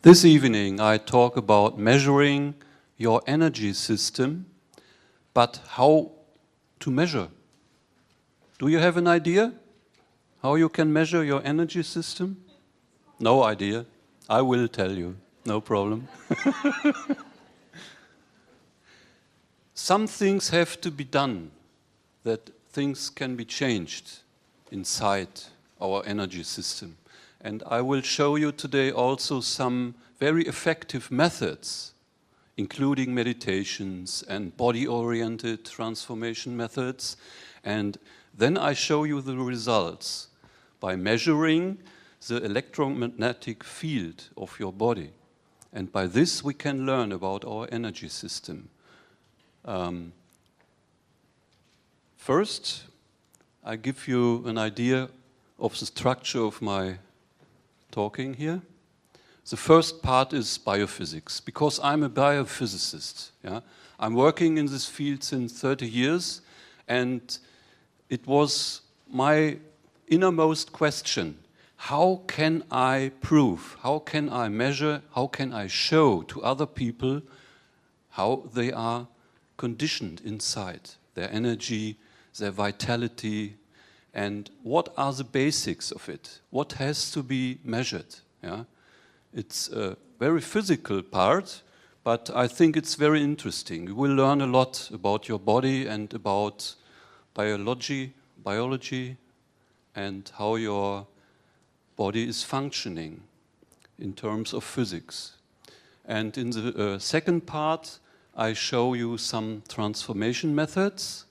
This evening I talk about measuring your energy system, but how to measure. Do you have an idea how you can measure your energy system? No idea. I will tell you, no problem. Some things have to be done, that things can be changed inside our energy system. And I will show you today also some very effective methods, including meditations and body-oriented transformation methods. And then I show you the results by measuring the electromagnetic field of your body. And by this we can learn about our energy system. First, I give you an idea of the structure of my talking here. The first part is biophysics, because I'm a biophysicist. Yeah? I'm working in this field since 30 years, and it was my innermost question: how can I prove, how can I measure, how can I show to other people how they are conditioned inside, their energy, their vitality, and what are the basics of it? What has to be measured? Yeah? It's a very physical part, but I think it's very interesting. You will learn a lot about your body and about biology, and how your body is functioning in terms of physics. And in the second part, I show you some transformation methods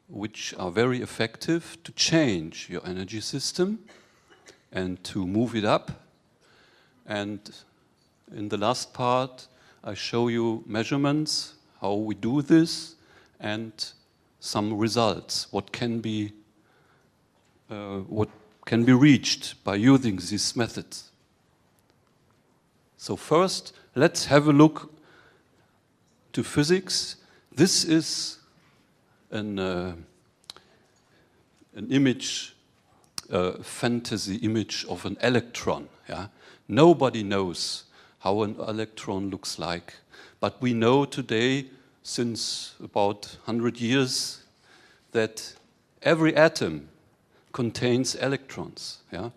which are very effective to change your energy system and to move it up. And in the last part, I show you measurements, how we do this, and some results, what can be reached by using these methods. So first, let's have a look to physics. This is an image, a fantasy image of an electron. Yeah? Nobody knows how an electron looks like, but we know today, since about 100 years, that every atom contains electrons. Yeah?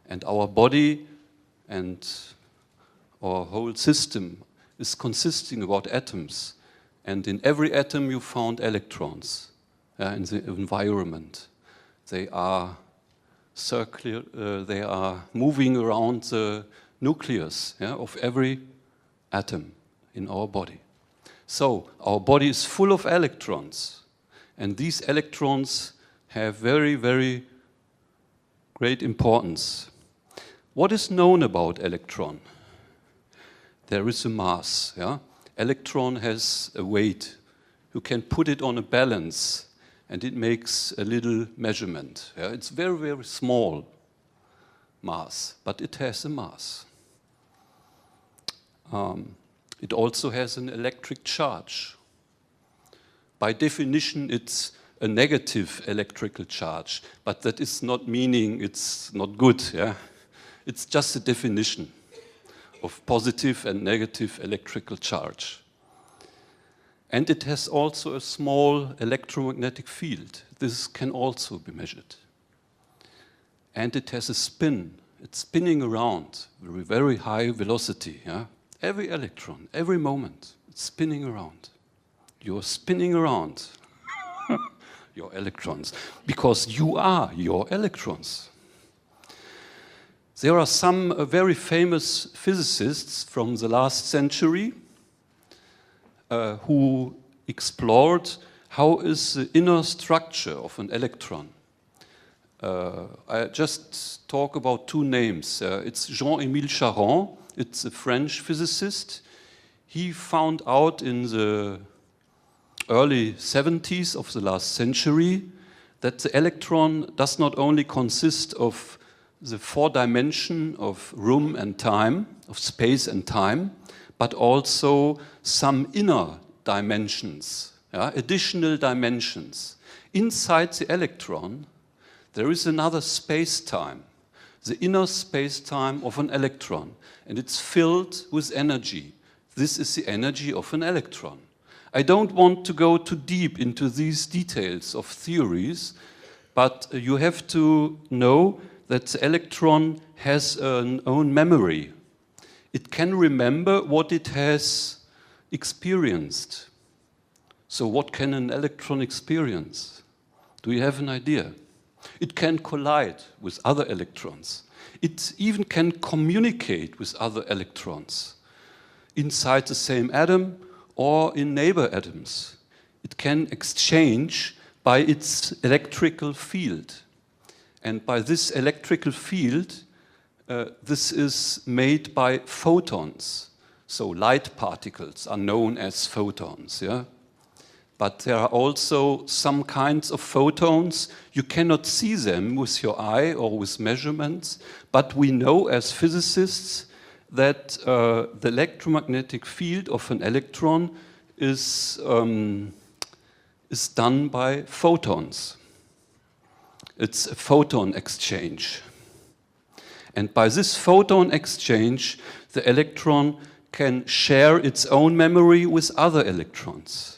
And our body and our whole system is consisting about atoms. And in every atom you found electrons in the environment. They are circular, they are moving around the nucleus of every atom in our body. So our body is full of electrons, and these electrons have very, very great importance. What is known about electron? There is a mass. Yeah? Electron has a weight. You can put it on a balance and it makes a little measurement. Yeah? It's very, very small mass, but it has a mass. It also has an electric charge. By definition, it's a negative electrical charge, but that is not meaning it's not good. Yeah? It's just a definition of positive and negative electrical charge. And it has also a small electromagnetic field. This can also be measured. And it has a spin. It's spinning around with very high velocity. Yeah? Every electron, every moment, it's spinning around. You're spinning around your electrons, because you are your electrons. There are some very famous physicists from the last century who explored how is the inner structure of an electron. I just talk about two names. It's Jean-Émile Charron. It's a French physicist. He found out in the early 70s of the last century that the electron does not only consist of the four dimension of room and time, of space and time, but also some inner dimensions, additional dimensions. Inside the electron, there is another space-time. the inner space-time of an electron, and it's filled with energy. This is the energy of an electron. I don't want to go too deep into these details of theories, but you have to know that the electron has an own memory. It can remember what it has experienced. So what can an electron experience? Do you have an idea? It can collide with other electrons. It even can communicate with other electrons inside the same atom or in neighbor atoms. It can exchange by its electrical field. And by this electrical field, this is made by photons. So light particles are known as photons, yeah? But there are also some kinds of photons. You cannot see them with your eye or with measurements, but we know as physicists that the electromagnetic field of an electron is done by photons. It's a photon exchange. And by this photon exchange, the electron can share its own memory with other electrons.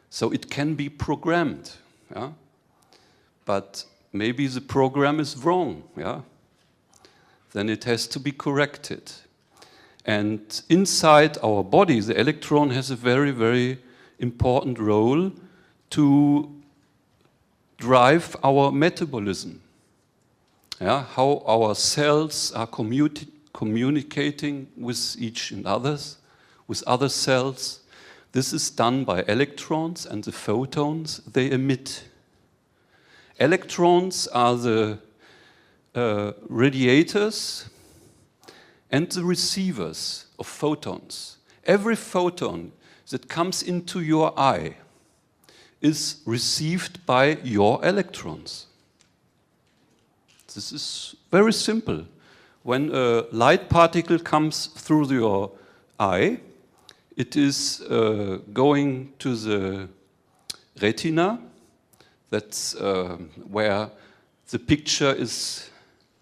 So it can be programmed, yeah? But maybe the program is wrong, yeah? Then it has to be corrected. And inside our body, the electron has a very, very important role to drive our metabolism. Yeah? How our cells are communicating with each and others, with other cells. This is done by electrons and the photons they emit. Electrons are the radiators and the receivers of photons. Every photon that comes into your eye is received by your electrons. This is very simple. When a light particle comes through your eye, it is going to the retina. That's where the picture is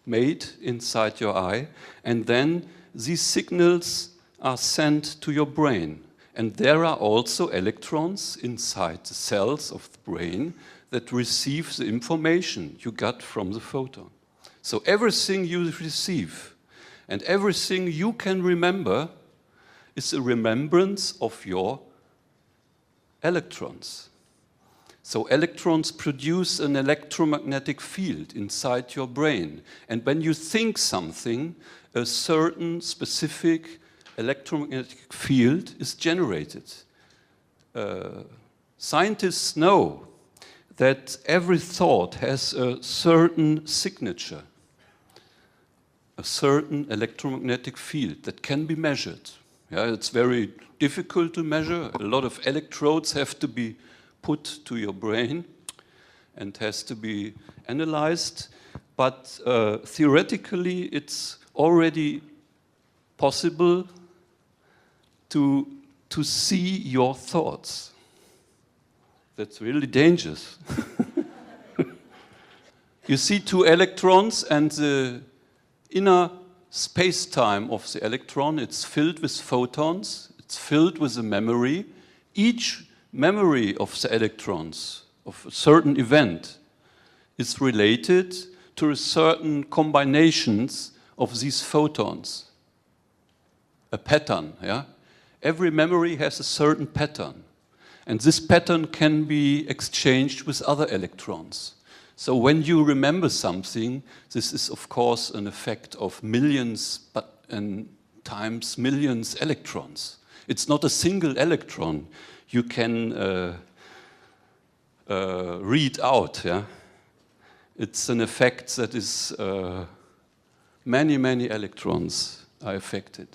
made inside your eye. And then these signals are sent to your brain. And there are also electrons inside the cells of the brain that receive the information you got from the photon. So everything you receive and everything you can remember is a remembrance of your electrons. So electrons produce an electromagnetic field inside your brain. And when you think something, a certain specific electromagnetic field is generated. Scientists know that every thought has a certain signature, a certain electromagnetic field that can be measured. Yeah, it's very difficult to measure. A lot of electrodes have to be put to your brain and has to be analyzed. But theoretically, it's already possible to see your thoughts. That's really dangerous. You see two electrons and the inner space-time of the electron, it's filled with photons, it's filled with a memory. Each memory of the electrons, of a certain event, is related to certain combinations of these photons. A pattern, yeah? Every memory has a certain pattern. And this pattern can be exchanged with other electrons. So when you remember something, this is of course an effect of millions times millions electrons. It's not a single electron you can read out. Yeah? It's an effect that is many, many electrons are affected.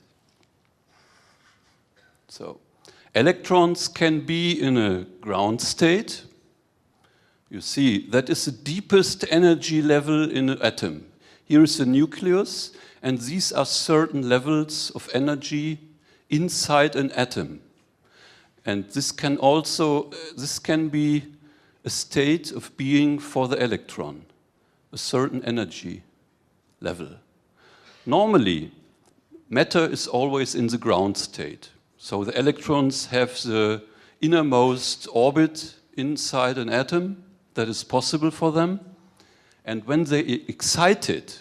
So electrons can be in a ground state. You see, that is the deepest energy level in an atom. Here is the nucleus, and these are certain levels of energy inside an atom. And this can also, this can be a state of being for the electron, a certain energy. level. Normally, matter is always in the ground state. So the electrons have the innermost orbit inside an atom that is possible for them. And when they are excited,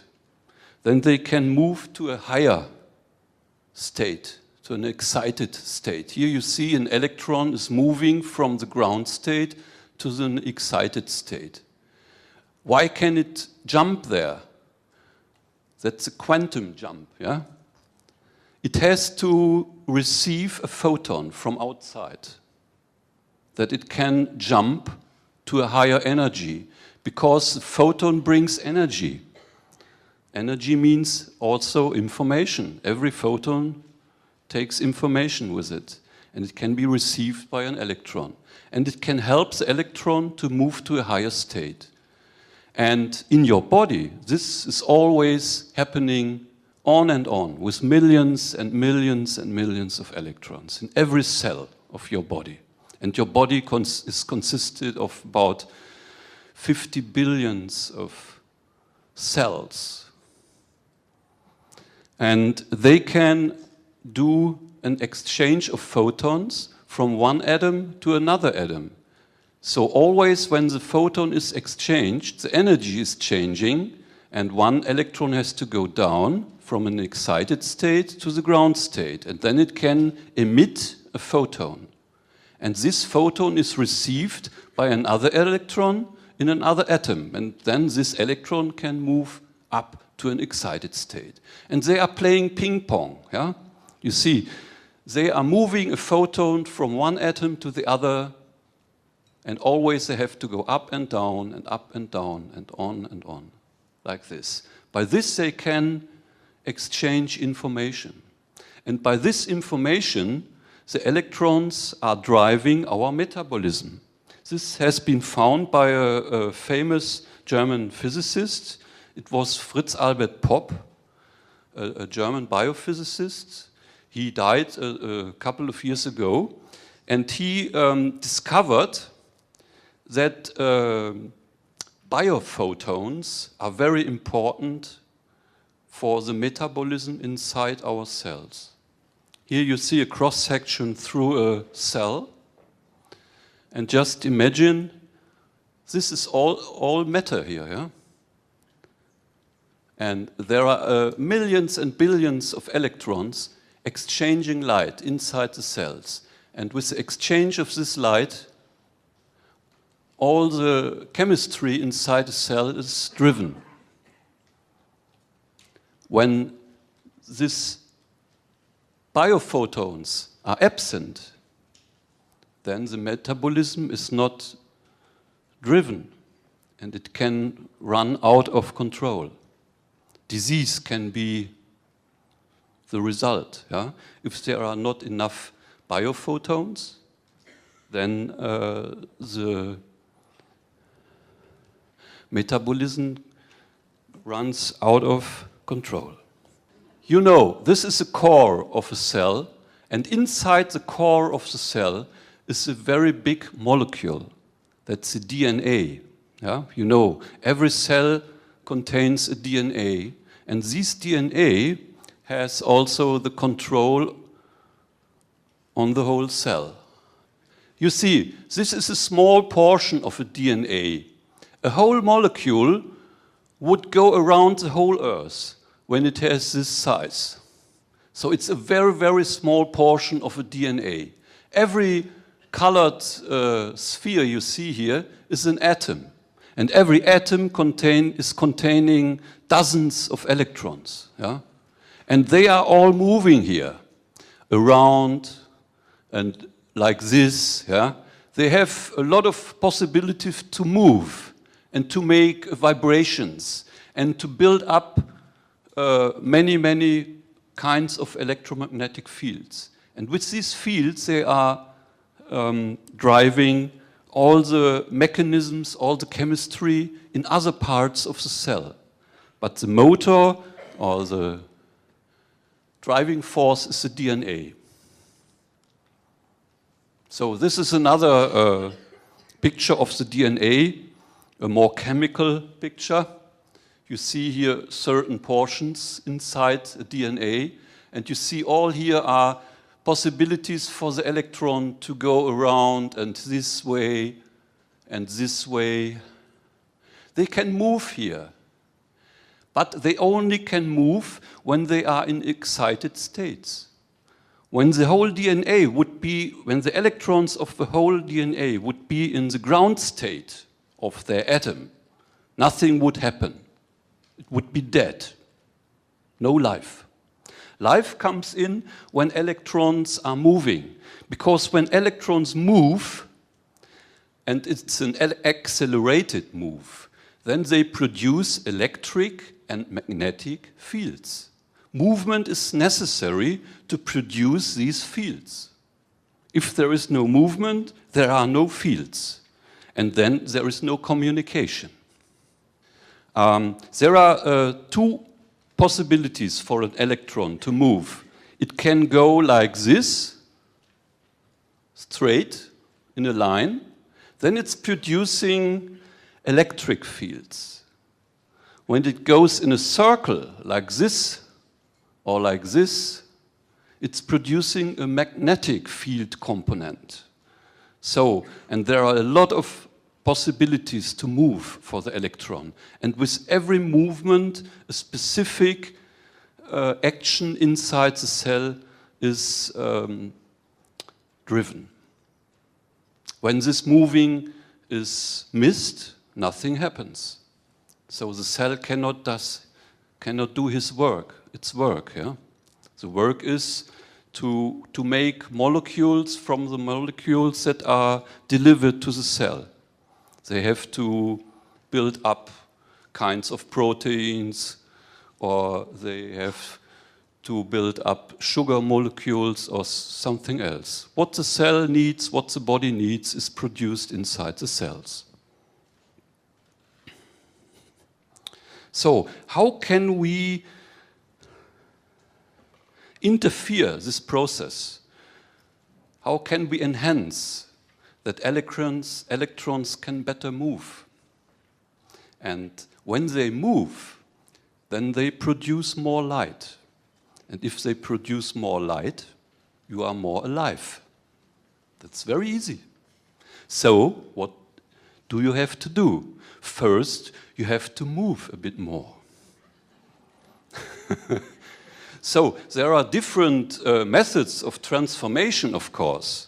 then they can move to a higher state, to an excited state. Here you see an electron is moving from the ground state to the excited state. Why can it jump there? That's a quantum jump, yeah? It has to receive a photon from outside, that it can jump to a higher energy, because the photon brings energy. Energy means also information. Every photon takes information with it, and it can be received by an electron. And it can help the electron to move to a higher state. And in your body, this is always happening on and on, with millions and millions and millions of electrons in every cell of your body. And your body is consisted of about 50 billions of cells. And they can do an exchange of photons from one atom to another atom. So always when the photon is exchanged, the energy is changing, and one electron has to go down from an excited state to the ground state, and then it can emit a photon. And this photon is received by another electron in another atom, and then this electron can move up to an excited state. And they are playing ping pong, yeah? You see, they are moving a photon from one atom to the other, and always they have to go up and down and up and down and on, like this. By this they can exchange information. And by this information, the electrons are driving our metabolism. This has been found by a famous German physicist. It was Fritz Albert Popp, a German biophysicist. He died a couple of years ago, and he discovered that biophotons are very important for the metabolism inside our cells. Here you see a cross-section through a cell, and just imagine this is all matter here, yeah? And there are millions and billions of electrons exchanging light inside the cells. And with the exchange of this light, all the chemistry inside the cell is driven. When these biophotons are absent, then the metabolism is not driven, and it can run out of control. Disease can be the result. Yeah? If there are not enough biophotons, then the metabolism runs out of control. You know, this is the core of a cell, and inside the core of the cell is a very big molecule. That's the DNA. Yeah? You know, every cell contains a DNA, and this DNA has also the control on the whole cell. You see, this is a small portion of a DNA. A whole molecule would go around the whole Earth when it has this size. So it's a very, very small portion of a DNA. Every colored sphere you see here is an atom. And every atom is containing dozens of electrons. Yeah? And they are all moving here, around and like this. Yeah? They have a lot of possibilities to move and to make vibrations and to build up many, many kinds of electromagnetic fields. And with these fields, they are driving all the mechanisms, all the chemistry in other parts of the cell. But the motor or the driving force is the DNA. So this is another picture of the DNA, a more chemical picture. You see here certain portions inside the DNA, and you see all here are possibilities for the electron to go around and this way and this way. They can move here, but they only can move when they are in excited states. When the whole DNA would be, when the electrons of the whole DNA would be in the ground state of their atom, nothing would happen. It would be dead. No life. Life comes in when electrons are moving, because when electrons move, and it's an accelerated move, then they produce electric and magnetic fields. Movement is necessary to produce these fields. If there is no movement, there are no fields, and then there is no communication. There are two possibilities for an electron to move. It can go like this, straight, in a line. Then it's producing electric fields. When it goes in a circle, like this, or like this, it's producing a magnetic field component. So, and there are a lot of possibilities to move for the electron. And with every movement, a specific action inside the cell is driven. When this moving is missed, nothing happens. So the cell cannot do its work. Yeah? The work is to make molecules from the molecules that are delivered to the cell. They have to build up kinds of proteins, or they have to build up sugar molecules or something else. What the cell needs, what the body needs, is produced inside the cells. So, how can we interfere this process? How can we enhance that electrons can better move? And when they move, then they produce more light. And if they produce more light, you are more alive. That's very easy. So, what do you have to do? First, you have to move a bit more. So, there are different methods of transformation, of course,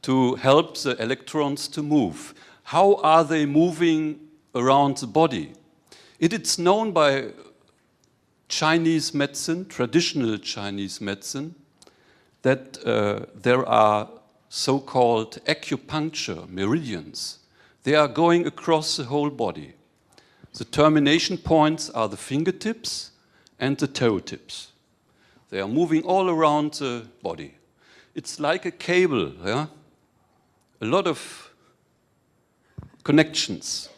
to help the electrons to move. How are they moving around the body? It is known by Chinese medicine, traditional Chinese medicine, that there are so-called acupuncture meridians. They are going across the whole body. The termination points are the fingertips and the toe tips. They are moving all around the body. It's like a cable, yeah? A lot of connections.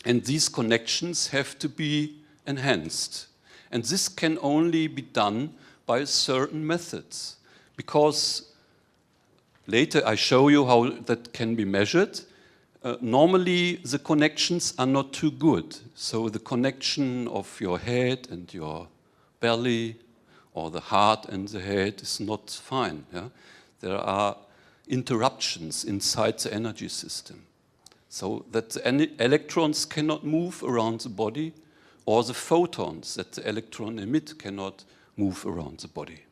And these connections have to be enhanced. And this can only be done by certain methods. Because later I show you how that can be measured. Normally the connections are not too good. So the connection of your head and your belly, or the heart and the head, is not fine. Yeah? There are interruptions inside the energy system. So that the electrons cannot move around the body, or the photons that the electron emit cannot move around the body.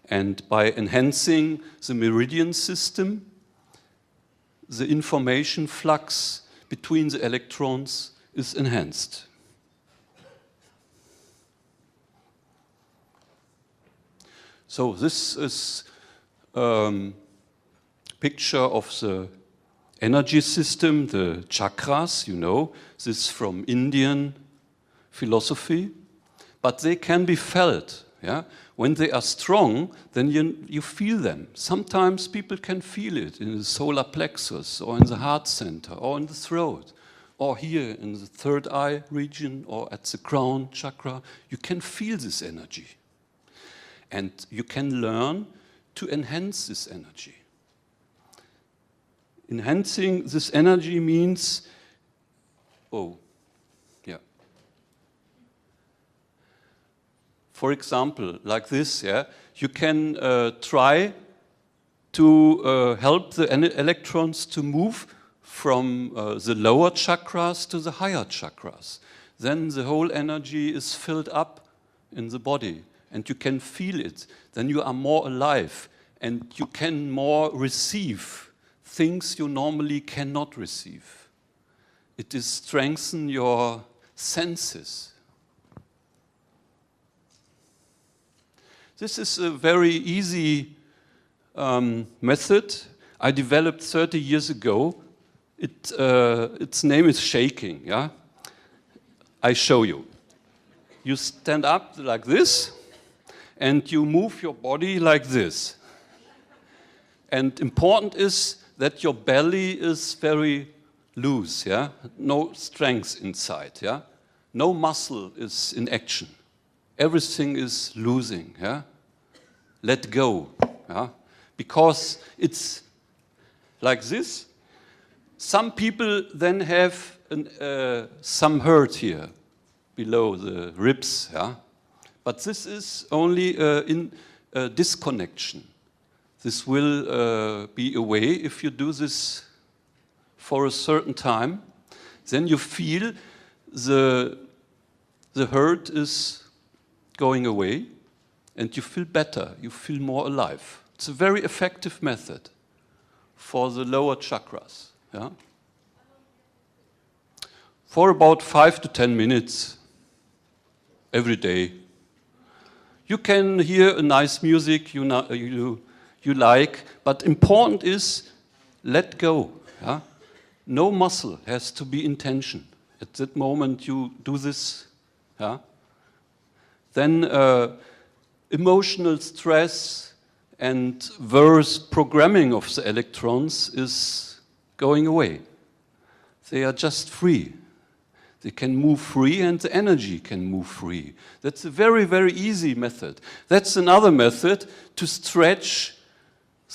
And by enhancing the meridian system, the information flux between the electrons is enhanced. So this is a picture of the energy system, the chakras, you know. This is from Indian philosophy. But they can be felt. Yeah? When they are strong, then you feel them. Sometimes people can feel it in the solar plexus, or in the heart center, or in the throat, or here in the third eye region, or at the crown chakra. You can feel this energy. And you can learn to enhance this energy. Enhancing this energy means, for example, like this, yeah, you can try to help the electrons to move from the lower chakras to the higher chakras. Then the whole energy is filled up in the body, and you can feel it. Then you are more alive, and you can more receive things you normally cannot receive. It is strengthen your senses. This is a very easy method I developed 30 years ago. Its name is shaking, yeah? I show you. You stand up like this, and you move your body like this. And important is that your belly is very loose, yeah? No strength inside, yeah? No muscle is in action. Everything is losing, yeah? Let go, yeah? Because it's like this. Some people then have some hurt here below the ribs, yeah? But this is only in disconnection. This will be away if you do this for a certain time. Then you feel the hurt is going away, and you feel better, you feel more alive. It's a very effective method for the lower chakras. Yeah? For about 5 to 10 minutes every day. You can hear a nice music you like, but important is let go. Yeah? No muscle has to be in tension. At that moment you do this, yeah? Then emotional stress and worse programming of the electrons is going away. They are just free. They can move free, and the energy can move free. That's a very, very easy method. That's another method to stretch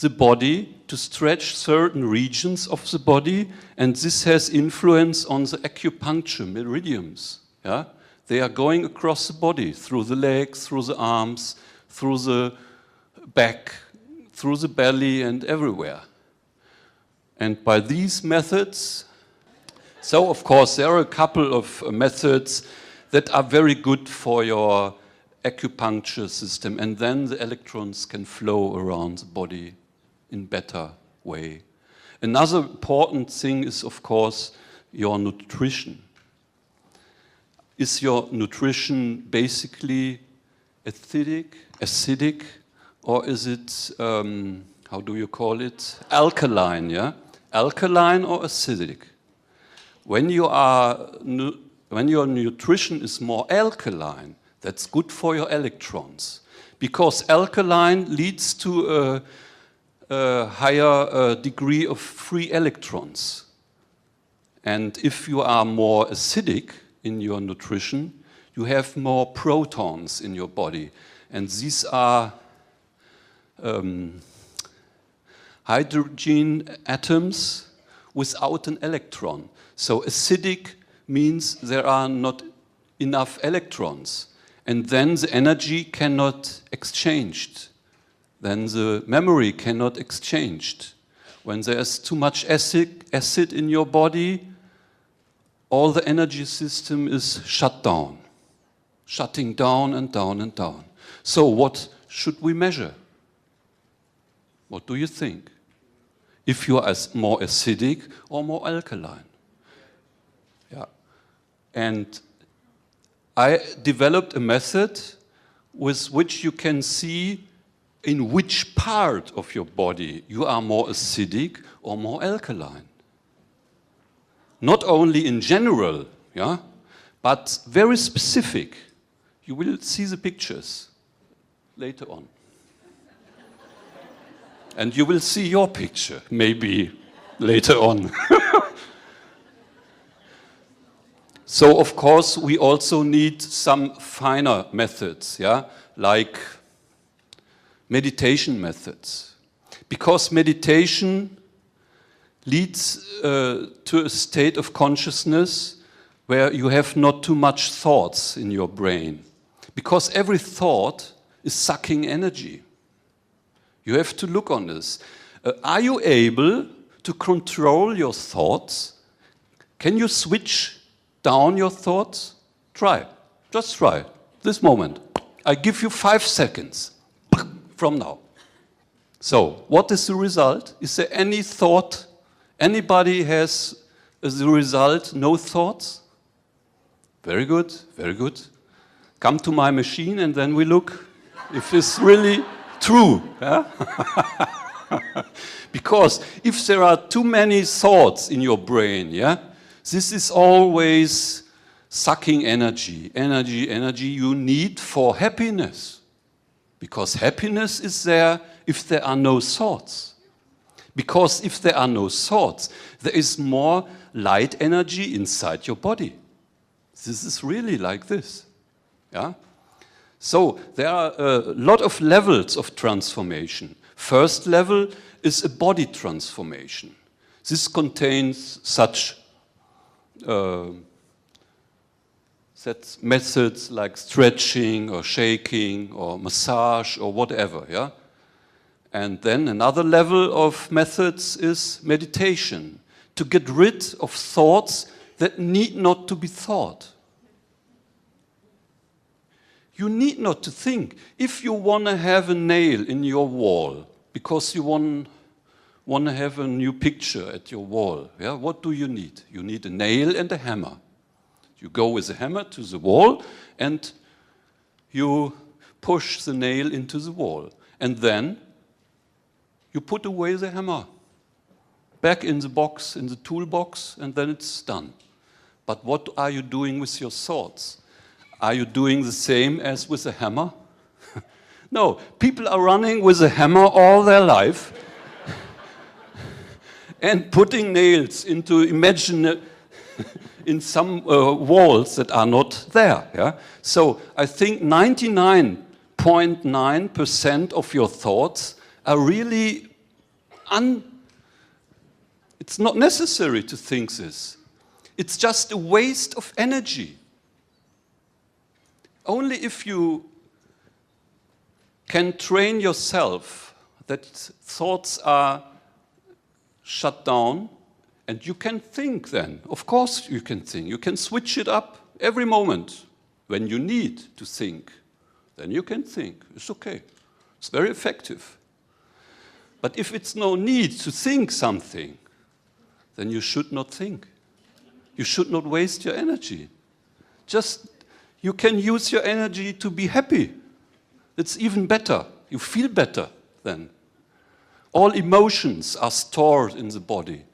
the body, to stretch certain regions of the body, and this has influence on the acupuncture meridians. Yeah? They are going across the body, through the legs, through the arms, through the back, through the belly, and everywhere. And by these methods, so of course there are a couple of methods that are very good for your acupuncture system, and then the electrons can flow around the body in better way. Another important thing is, of course, your nutrition. Is your nutrition basically acidic, or is it, how do you call it, alkaline, yeah? Alkaline or acidic? When your nutrition is more alkaline, that's good for your electrons, because alkaline leads to a higher degree of free electrons. And if you are more acidic in your nutrition, you have more protons in your body. And these are hydrogen atoms without an electron. So acidic means there are not enough electrons. And then the energy cannot exchanged. Then the memory cannot exchanged. When there is too much acid in your body, all the energy system is shut down. Shutting down and down and down. So what should we measure? What do you think? If you are more acidic or more alkaline? Yeah. And I developed a method with which you can see in which part of your body you are more acidic or more alkaline. Not only in general, yeah, but very specific. You will see the pictures later on. And you will see your picture, maybe later on. So, of course, we also need some finer methods, yeah, like meditation methods. Because meditation leads to a state of consciousness where you have not too much thoughts in your brain. Because every thought is sucking energy. You have to look on this. Are you able to control your thoughts? Can you switch down your thoughts? Try. Just try. This moment. I give you 5 seconds from now. So, what is the result? Is there any thought? Anybody has, as a result, no thoughts? Very good, very good. Come to my machine and then we look if it's really true. Yeah? Because if there are too many thoughts in your brain, yeah, this is always sucking energy, energy you need for happiness. Because happiness is there if there are no thoughts. Because if there are no thoughts, there is more light energy inside your body. This is really like this. Yeah? So there are a lot of levels of transformation. First level is a body transformation. This contains such methods like stretching or shaking or massage or whatever. Yeah? And then another level of methods is meditation, to get rid of thoughts that need not to be thought. You need not to think. If you want to have a nail in your wall, because you want to have a new picture at your wall, yeah, what do you need? You need a nail and a hammer. You go with a hammer to the wall and you push the nail into the wall. And then you put away the hammer, back in the box, in the toolbox, and then it's done. But what are you doing with your thoughts? Are you doing the same as with a hammer? No, people are running with a hammer all their life and putting nails into in some walls that are not there. Yeah? So I think 99.9% of your thoughts are really it's not necessary to think this. It's just a waste of energy. Only if you can train yourself that thoughts are shut down and you can think then. Of course you can think. You can switch it up every moment. When you need to think, then you can think. It's okay. It's very effective. But if it's no need to think something, then you should not think. You should not waste your energy. Just, you can use your energy to be happy. It's even better. You feel better then. All emotions are stored in the body,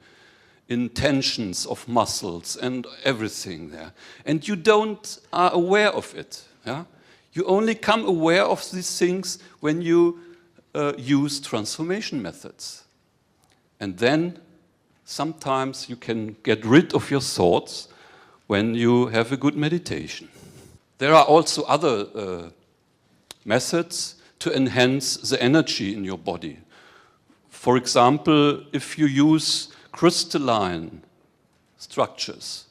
in tensions of muscles and everything there. And you are aware of it. Yeah? You only come aware of these things when you use transformation methods. And then sometimes you can get rid of your thoughts when you have a good meditation. There are also other methods to enhance the energy in your body. For example, if you use crystalline structures,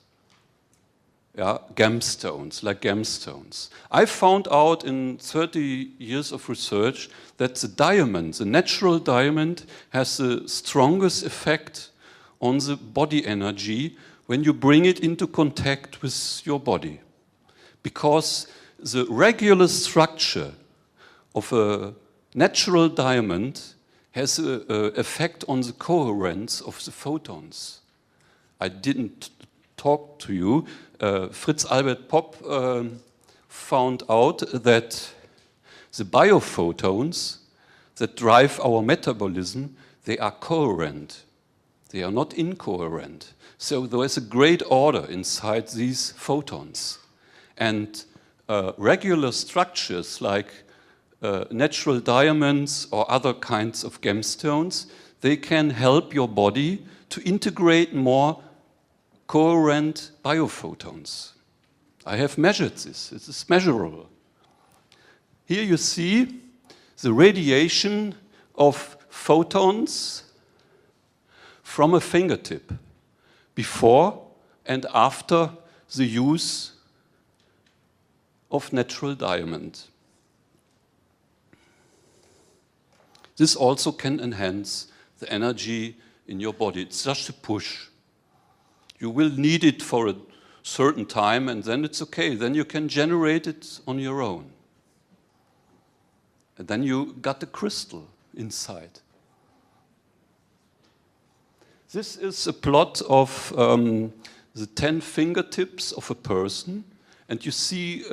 yeah, gemstones. I found out in 30 years of research that the diamond, the natural diamond, has the strongest effect on the body energy when you bring it into contact with your body. Because the regular structure of a natural diamond has an effect on the coherence of the photons. I didn't talk to you. Fritz Albert Popp found out that the biophotons that drive our metabolism, they are coherent. They are not incoherent. So there is a great order inside these photons. And regular structures like natural diamonds or other kinds of gemstones, they can help your body to integrate more coherent biophotons. I have measured this. It is measurable. Here you see the radiation of photons from a fingertip before and after the use of natural diamond. This also can enhance the energy in your body. It's just a push. You will need it for a certain time and then it's okay. Then you can generate it on your own. And then you got the crystal inside. This is a plot of the 10 fingertips of a person, and you see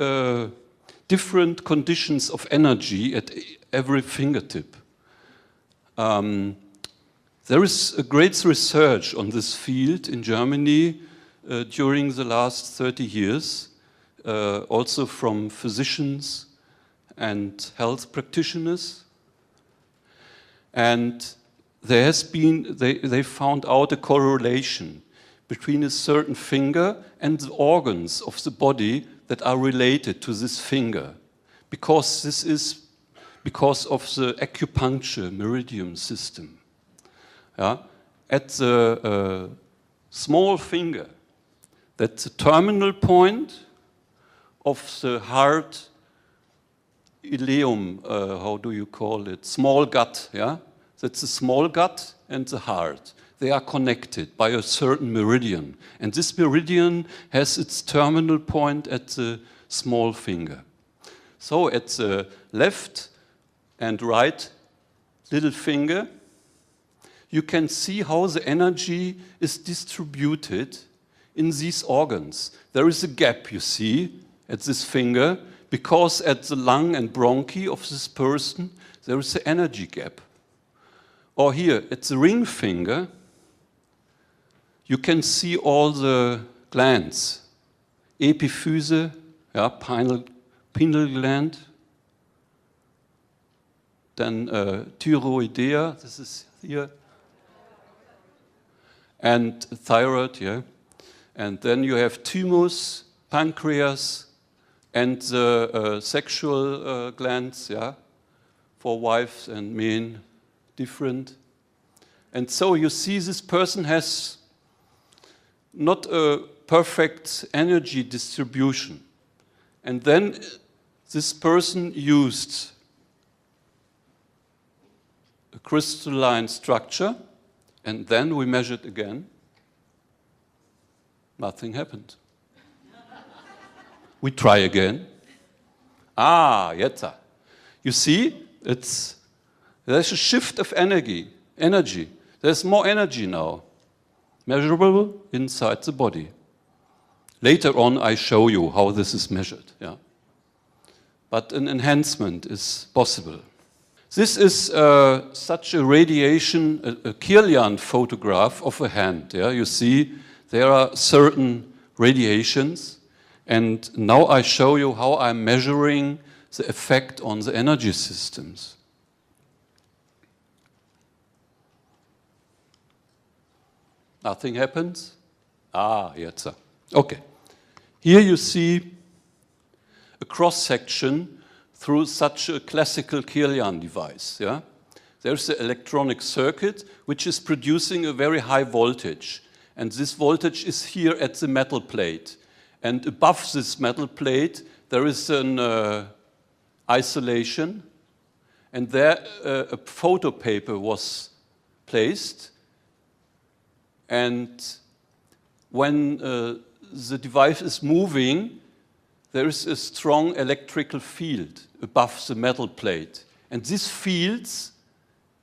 different conditions of energy at every fingertip. There is a great research on this field in Germany during the last 30 years, also from physicians and health practitioners. And there has been, they found out a correlation between a certain finger and the organs of the body that are related to this finger. Because this is because of the acupuncture meridian system. Yeah? At the small finger, that's the terminal point of the heart ileum, how do you call it? Small gut, yeah? That's the small gut and the heart. They are connected by a certain meridian. And this meridian has its terminal point at the small finger. So at the left and right little finger, you can see how the energy is distributed in these organs. There is a gap, you see, at this finger, because at the lung and bronchi of this person, there is an energy gap. Or here, at the ring finger, you can see all the glands. Epiphyse, yeah, pineal gland. Then thyroidea, this is here. And thyroid, yeah. And then you have thymus, pancreas, and the sexual glands, yeah, for wives and men, different. And so you see this person has not a perfect energy distribution. And then this person used a crystalline structure, and then we measured again. Nothing happened. We try again. Jetzt. You see, there's a shift of energy. There's more energy now, measurable inside the body. Later on, I show you how this is measured. Yeah. But an enhancement is possible. This is such a radiation, a Kirlian photograph of a hand. Yeah? You see, there are certain radiations. And now I show you how I'm measuring the effect on the energy systems. Nothing happens? Jetzt. Okay. Here you see a cross-section through such a classical Kirlian device. Yeah? There's the electronic circuit which is producing a very high voltage. And this voltage is here at the metal plate. And above this metal plate, there is an isolation. And there a photo paper was placed. And when the device is moving, there is a strong electrical field above the metal plate. And this field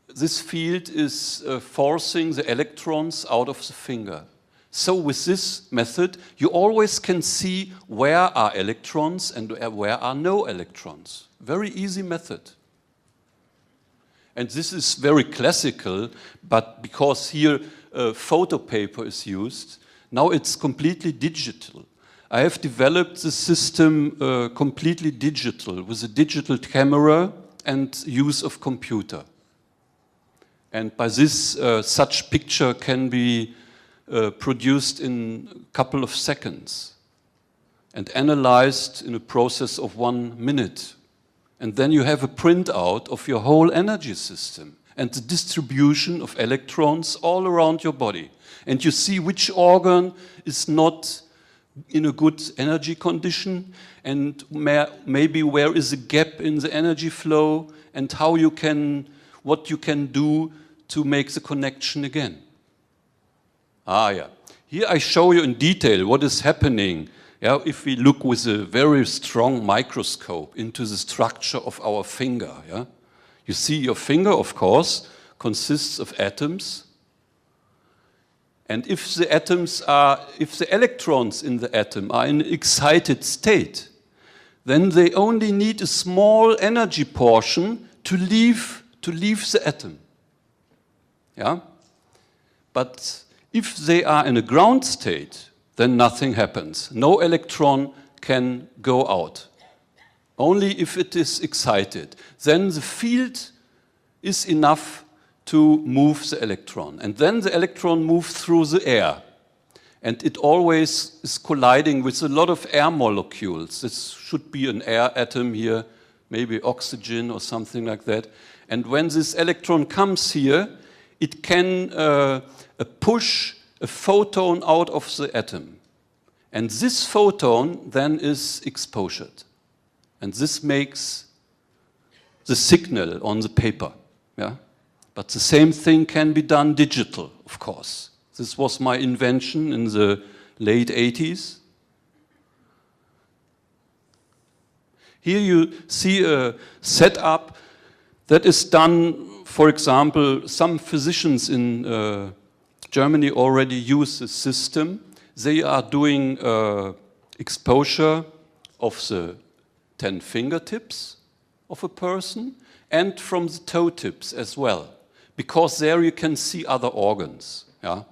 is forcing the electrons out of the finger. So with this method, you always can see where are electrons and where are no electrons. Very easy method. And this is very classical, but because here photo paper is used, now it's completely digital. I have developed the system completely digital, with a digital camera and use of computer. And by this, such picture can be produced in a couple of seconds and analyzed in a process of 1 minute. And then you have a printout of your whole energy system and the distribution of electrons all around your body. And you see which organ is not in a good energy condition, and maybe where is a gap in the energy flow, and what you can do to make the connection again. Yeah. Here I show you in detail what is happening if we look with a very strong microscope into the structure of our finger. Yeah? You see your finger, of course, consists of atoms. And if the electrons in the atom are in an excited state, then they only need a small energy portion to leave the atom. Yeah? But if they are in a ground state, then nothing happens. No electron can go out. Only if it is excited. Then the field is enough to move the electron. And then the electron moves through the air. And it always is colliding with a lot of air molecules. This should be an air atom here, maybe oxygen or something like that. And when this electron comes here, it can push a photon out of the atom. And this photon then is exposured. And this makes the signal on the paper. Yeah? But the same thing can be done digital, of course. This was my invention in the late 80s. Here you see a setup that is done, for example, some physicians in Germany already use this system. They are doing exposure of the 10 fingertips of a person and from the toe tips as well, because there you can see other organs. Yeah?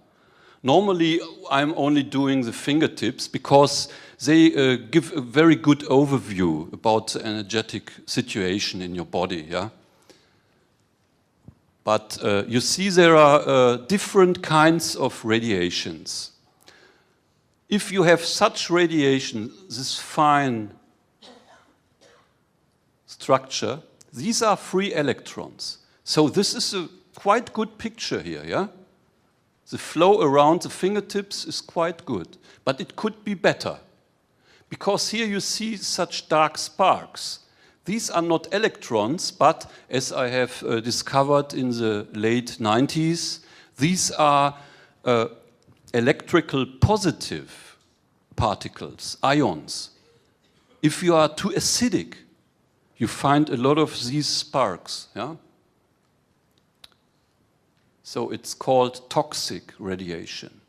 Normally, I'm only doing the fingertips because they give a very good overview about the energetic situation in your body. Yeah? But you see there are different kinds of radiations. If you have such radiation, this fine structure, these are free electrons. So this is a quite good picture here, yeah? The flow around the fingertips is quite good, but it could be better. Because here you see such dark sparks. These are not electrons, but as I have discovered in the late 90s, these are electrical positive particles, ions. If you are too acidic, you find a lot of these sparks. Yeah? So it's called toxic radiation.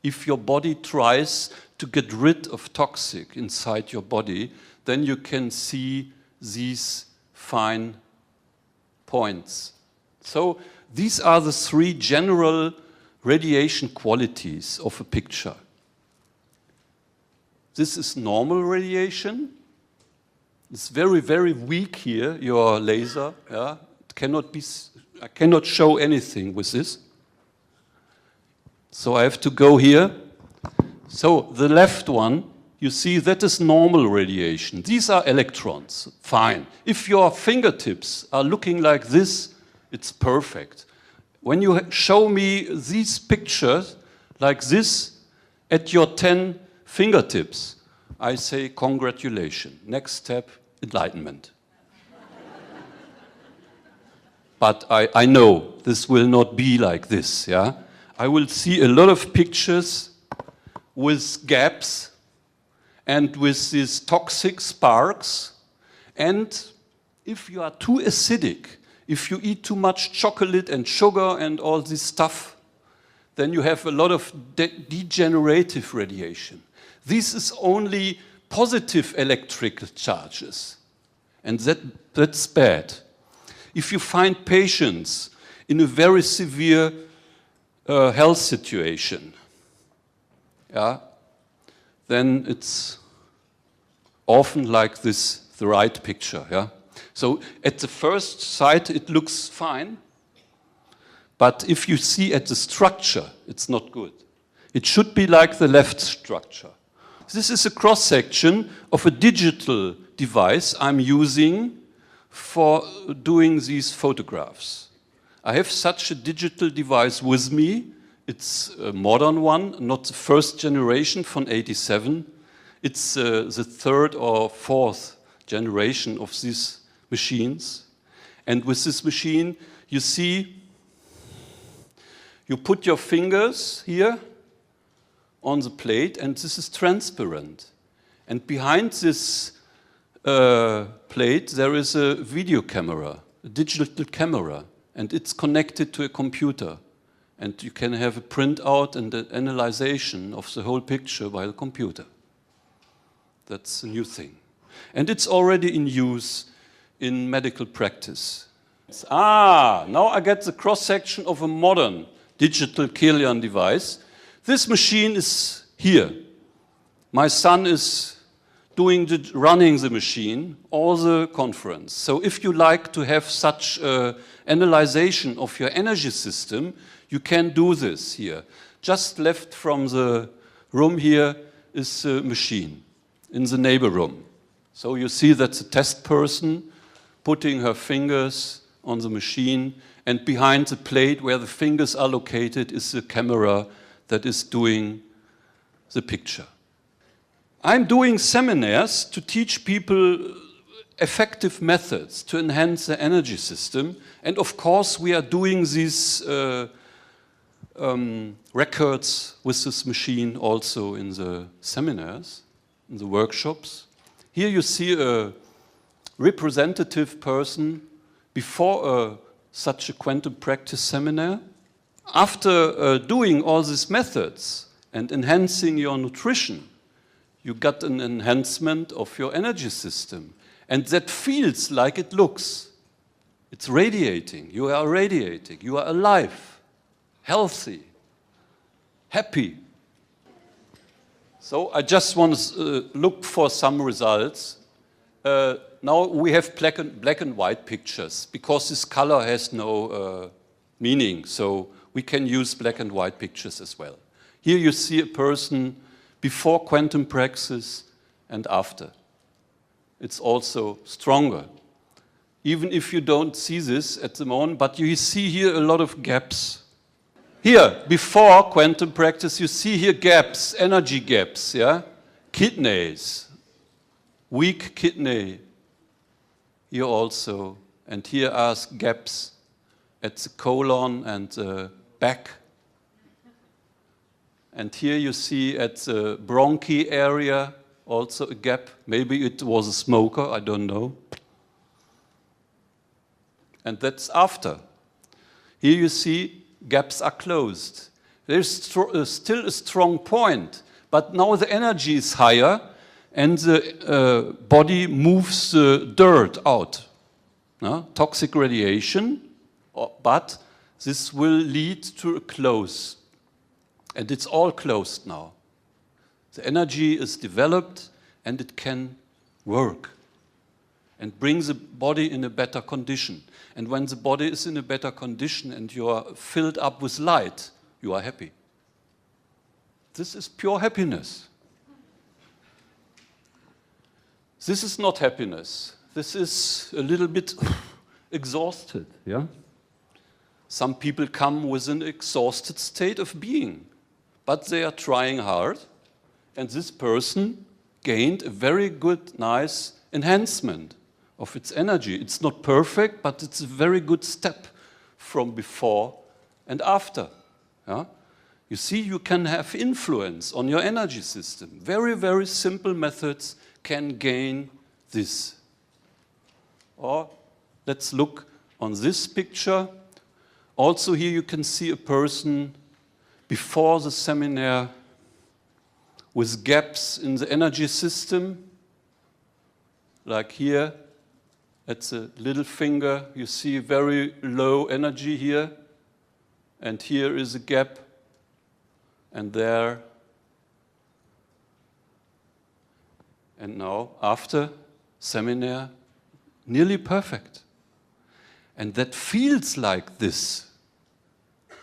If your body tries to get rid of toxic inside your body, then you can see these fine points. So these are the three general radiation qualities of a picture. This is normal radiation. It's very, very weak here, your laser. Yeah? I cannot show anything with this. So I have to go here. So the left one, you see that is normal radiation. These are electrons, fine. If your fingertips are looking like this, it's perfect. When you show me these pictures like this at your 10 fingertips, I say congratulations. Next step, enlightenment. But I know this will not be like this. Yeah? I will see a lot of pictures with gaps and with these toxic sparks. And if you are too acidic, if you eat too much chocolate and sugar and all this stuff, then you have a lot of degenerative radiation. This is only positive electrical charges, and that's bad. If you find patients in a very severe health situation, yeah, then it's often like this, the right picture. Yeah? So at the first sight, it looks fine, but if you see at the structure, it's not good. It should be like the left structure. This is a cross-section of a digital device I'm using for doing these photographs. I have such a digital device with me. It's a modern one, not the first generation from '87. It's the third or fourth generation of these machines. And with this machine, you see, you put your fingers here on the plate, and this is transparent. And behind this plate, there is a video camera, a digital camera, and it's connected to a computer. And you can have a printout and an analyzation of the whole picture by the computer. That's a new thing. And it's already in use in medical practice. Now I get the cross-section of a modern digital Kirlian device. This machine is here. My son is running the machine, all the conference. So if you like to have such analyzation of your energy system, you can do this here. Just left from the room here is a machine in the neighbor room. So you see that's a test person putting her fingers on the machine, and behind the plate where the fingers are located is the camera that is doing the picture. I'm doing seminars to teach people effective methods to enhance the energy system, and of course we are doing these records with this machine also in the seminars, in the workshops. Here you see a representative person before such a quantum practice seminar. After doing all these methods and enhancing your nutrition, you got an enhancement of your energy system. And that feels like it looks. It's radiating. You are radiating. You are alive, healthy, happy. So I just want to look for some results. Now we have black and white pictures because this color has no meaning. So we can use black and white pictures as well. Here you see a person before quantum praxis and after. It's also stronger. Even if you don't see this at the moment, but you see here a lot of gaps. Here, before quantum practice, you see here gaps, energy gaps, yeah? Kidneys, weak kidney. Here also, and here are gaps at the colon and the back. And here you see at the bronchi area also a gap. Maybe it was a smoker, I don't know. And that's after. Here you see gaps are closed. There's still a strong point, but now the energy is higher and the body moves the dirt out. Toxic radiation, but this will lead to a close. And it's all closed now. The energy is developed and it can work and bring the body in a better condition. And when the body is in a better condition and you are filled up with light, you are happy. This is pure happiness. This is not happiness. This is a little bit exhausted. Yeah? Some people come with an exhausted state of being, but they are trying hard, and this person gained a very good, nice enhancement of its energy. It's not perfect, but it's a very good step from before and after. Yeah? You see, you can have influence on your energy system. Very, very simple methods can gain this. Or let's look on this picture. Also here you can see a person before the seminar with gaps in the energy system. Like here at the little finger, you see very low energy here. And here is a gap. And there. And now, after seminar, nearly perfect. And that feels like this.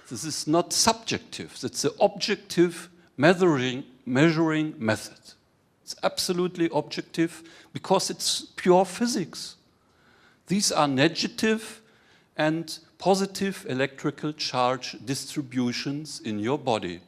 This is not subjective. That's the objective measuring method. It's absolutely objective because it's pure physics. These are negative and positive electrical charge distributions in your body.